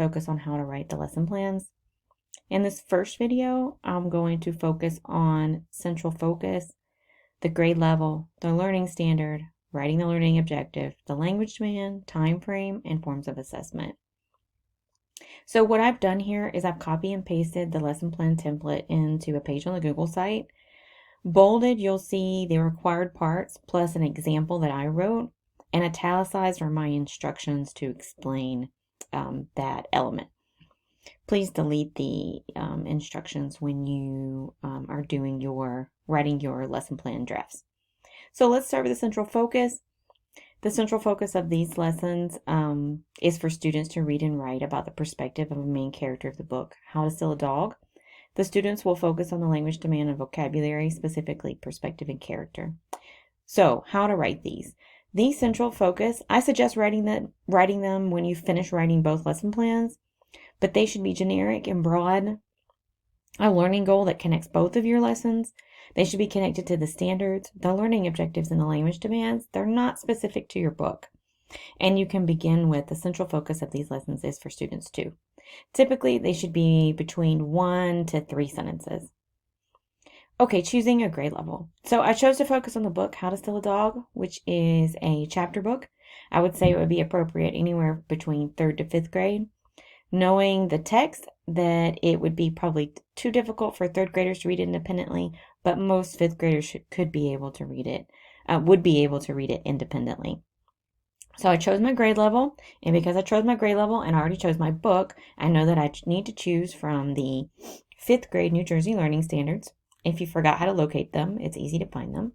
focus on how to write the lesson plans. In this first video, I'm going to focus on central focus, the grade level, the learning standard, writing the learning objective, the language demand, time frame, and forms of assessment. So what I've done here is I've copy and pasted the lesson plan template into a page on the Google site. Bolded, you'll see the required parts plus an example that I wrote, and italicized are my instructions to explain that element. Please delete the instructions when you are writing your lesson plan drafts. So let's start with the central focus. The central focus of these lessons is for students to read and write about the perspective of a main character of the book, How to Steal a Dog. The students will focus on the language demand and vocabulary, specifically perspective and character. So, how to write these. These central focus, I suggest writing them when you finish writing both lesson plans, but they should be generic and broad. A learning goal that connects both of your lessons. They should be connected to the standards, the learning objectives, and the language demands. They're not specific to your book. And you can begin with the central focus of these lessons is for students too. Typically, they should be between 1 to 3 sentences. Okay, choosing a grade level. So I chose to focus on the book, How to Steal a Dog, which is a chapter book. I would say it would be appropriate anywhere between 3rd to 5th grade. Knowing the text, that it would be probably too difficult for 3rd graders to read independently, but most 5th graders would be able to read it independently. So I chose my grade level, and because I chose my grade level and I already chose my book, I know that I need to choose from the 5th grade New Jersey Learning Standards. If you forgot how to locate them, it's easy to find them.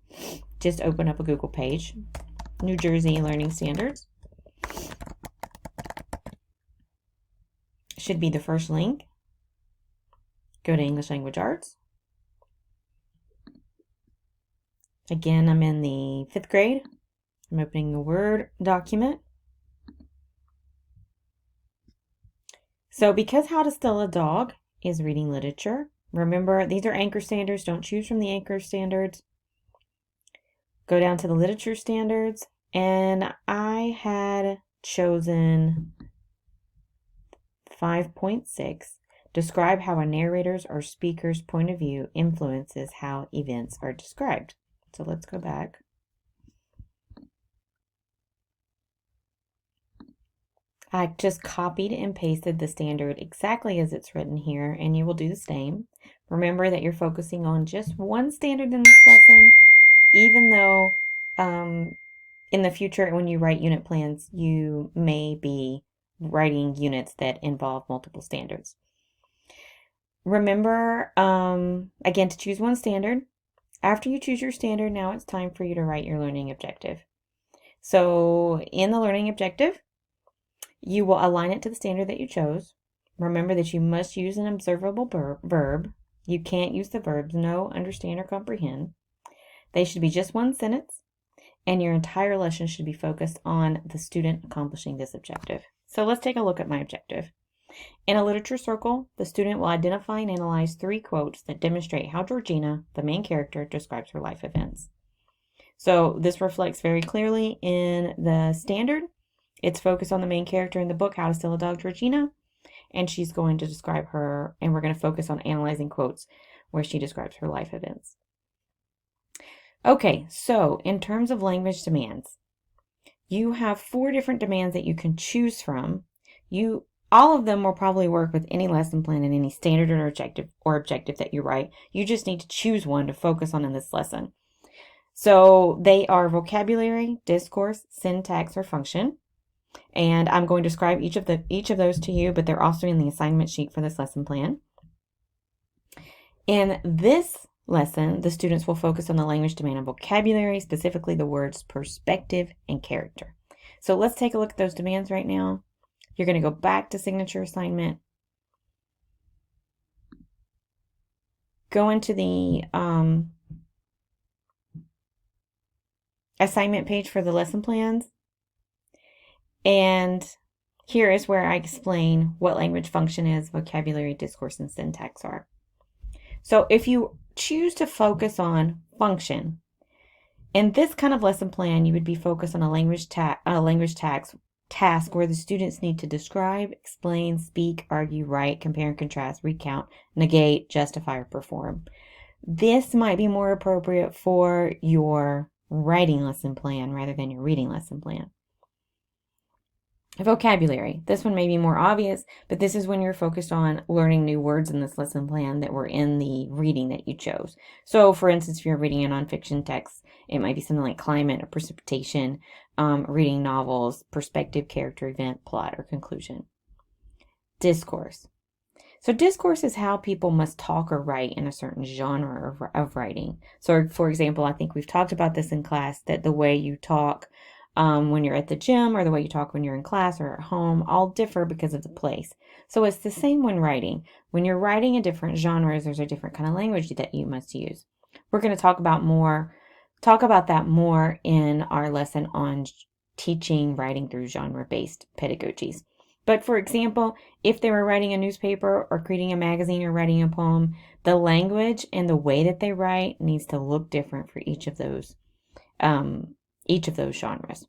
Just open up a Google page, New Jersey Learning Standards. Should be the first link. Go to English Language Arts. Again, I'm in the 5th grade. I'm opening the Word document. So because How to Steal a Dog is reading literature, remember these are anchor standards. Don't choose from the anchor standards. Go down to the literature standards, and I had chosen 5.6. Describe how a narrator's or speaker's point of view influences how events are described. So let's go back. I just copied and pasted the standard exactly as it's written here, and you will do the same. Remember that you're focusing on just one standard in this lesson, even though in the future when you write unit plans, you may be writing units that involve multiple standards. Remember, again, to choose one standard. After you choose your standard, now it's time for you to write your learning objective. So in the learning objective, you will align it to the standard that you chose. Remember that you must use an observable verb. You can't use the verbs know, understand, or comprehend. They should be just one sentence, and your entire lesson should be focused on the student accomplishing this objective. So let's take a look at my objective. In a literature circle, the student will identify and analyze 3 quotes that demonstrate how Georgina, the main character, describes her life events. So this reflects very clearly in the standard. It's focused on the main character in the book, How to Steal a Dog, Georgina, and she's going to describe her, and we're going to focus on analyzing quotes where she describes her life events. Okay, so in terms of language demands, you have 4 different demands that you can choose from. All of them will probably work with any lesson plan and any standard or objective that you write. You just need to choose one to focus on in this lesson. So they are vocabulary, discourse, syntax, or function. And I'm going to describe each of those to you, but they're also in the assignment sheet for this lesson plan. In this lesson, the students will focus on the language demand and vocabulary, specifically the words perspective and character. So let's take a look at those demands right now. You're going to go back to signature assignment. Go into the assignment page for the lesson plans. And here is where I explain what language function is, vocabulary, discourse, and syntax are. So if you choose to focus on function, in this kind of lesson plan, you would be focused on a language tax task where the students need to describe, explain, speak, argue, write, compare and contrast, recount, negate, justify, or perform. This might be more appropriate for your writing lesson plan rather than your reading lesson plan. Vocabulary. This one may be more obvious, but this is when you're focused on learning new words in this lesson plan that were in the reading that you chose. So, for instance, if you're reading a nonfiction text, it might be something like climate or precipitation, reading novels, perspective, character, event, plot, or conclusion. Discourse. So discourse is how people must talk or write in a certain genre of writing. So, for example, I think we've talked about this in class, that the way you talk when you're at the gym or the way you talk when you're in class or at home all differ because of the place. So it's the same when writing. When you're writing in different genres, there's a different kind of language that you must use. We're going to talk about that more in our lesson on teaching writing through genre-based pedagogies. But for example, if they were writing a newspaper or creating a magazine or writing a poem, the language and the way that they write needs to look different for each of those genres.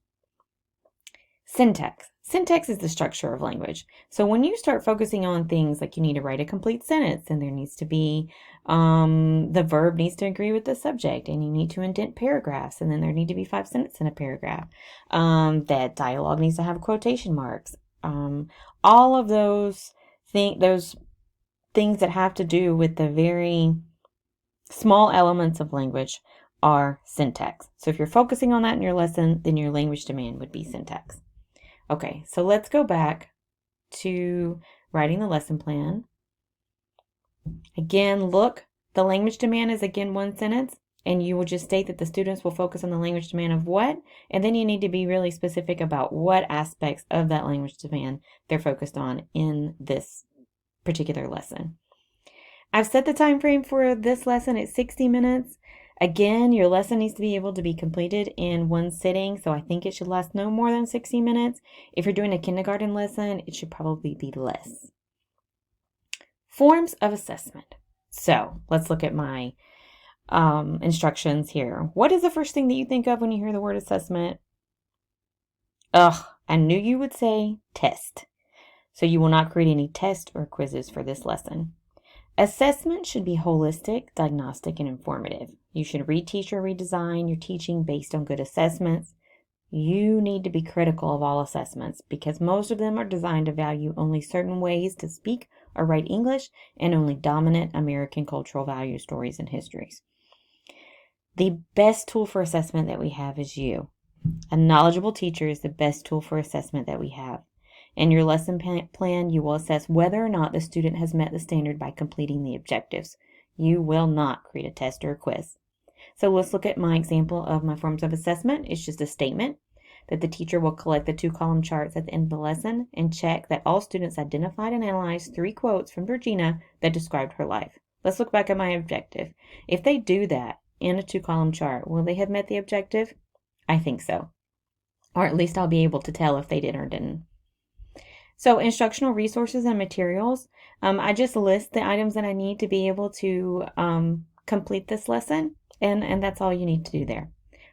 Syntax. Syntax is the structure of language. So when you start focusing on things like you need to write a complete sentence, and there needs to be, the verb needs to agree with the subject, and you need to indent paragraphs, and then there need to be 5 sentences in a paragraph. That dialogue needs to have quotation marks. All of those things that have to do with the very small elements of language are syntax. So if you're focusing on that in your lesson, then your language demand would be syntax. Okay, so let's go back to writing the lesson plan. Again, look, the language demand is again 1 sentence, and you will just state that the students will focus on the language demand of what, and then you need to be really specific about what aspects of that language demand they're focused on in this particular lesson. I've set the time frame for this lesson at 60 minutes. Again, your lesson needs to be able to be completed in 1 sitting, so I think it should last no more than 60 minutes. If you're doing a kindergarten lesson, it should probably be less. Forms of assessment. So let's look at my instructions here. What is the first thing that you think of when you hear the word assessment? I knew you would say test. So you will not create any tests or quizzes for this lesson. Assessment should be holistic, diagnostic, and informative. You should reteach or redesign your teaching based on good assessments. You need to be critical of all assessments because most of them are designed to value only certain ways to speak or write English and only dominant American cultural value stories and histories. The best tool for assessment that we have is you. A knowledgeable teacher is the best tool for assessment that we have. In your lesson plan, you will assess whether or not the student has met the standard by completing the objectives. You will not create a test or a quiz. So let's look at my example of my forms of assessment. It's just a statement that the teacher will collect the 2-column charts at the end of the lesson and check that all students identified and analyzed 3 quotes from Virginia that described her life. Let's look back at my objective. If they do that in a 2-column chart, will they have met the objective? I think so. Or at least I'll be able to tell if they did or didn't. So instructional resources and materials. I just list the items that I need to be able to complete this lesson, and that's all you need to do there.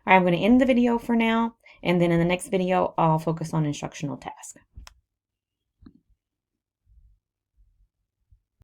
All right, I'm going to end the video for now, and then in the next video, I'll focus on instructional tasks.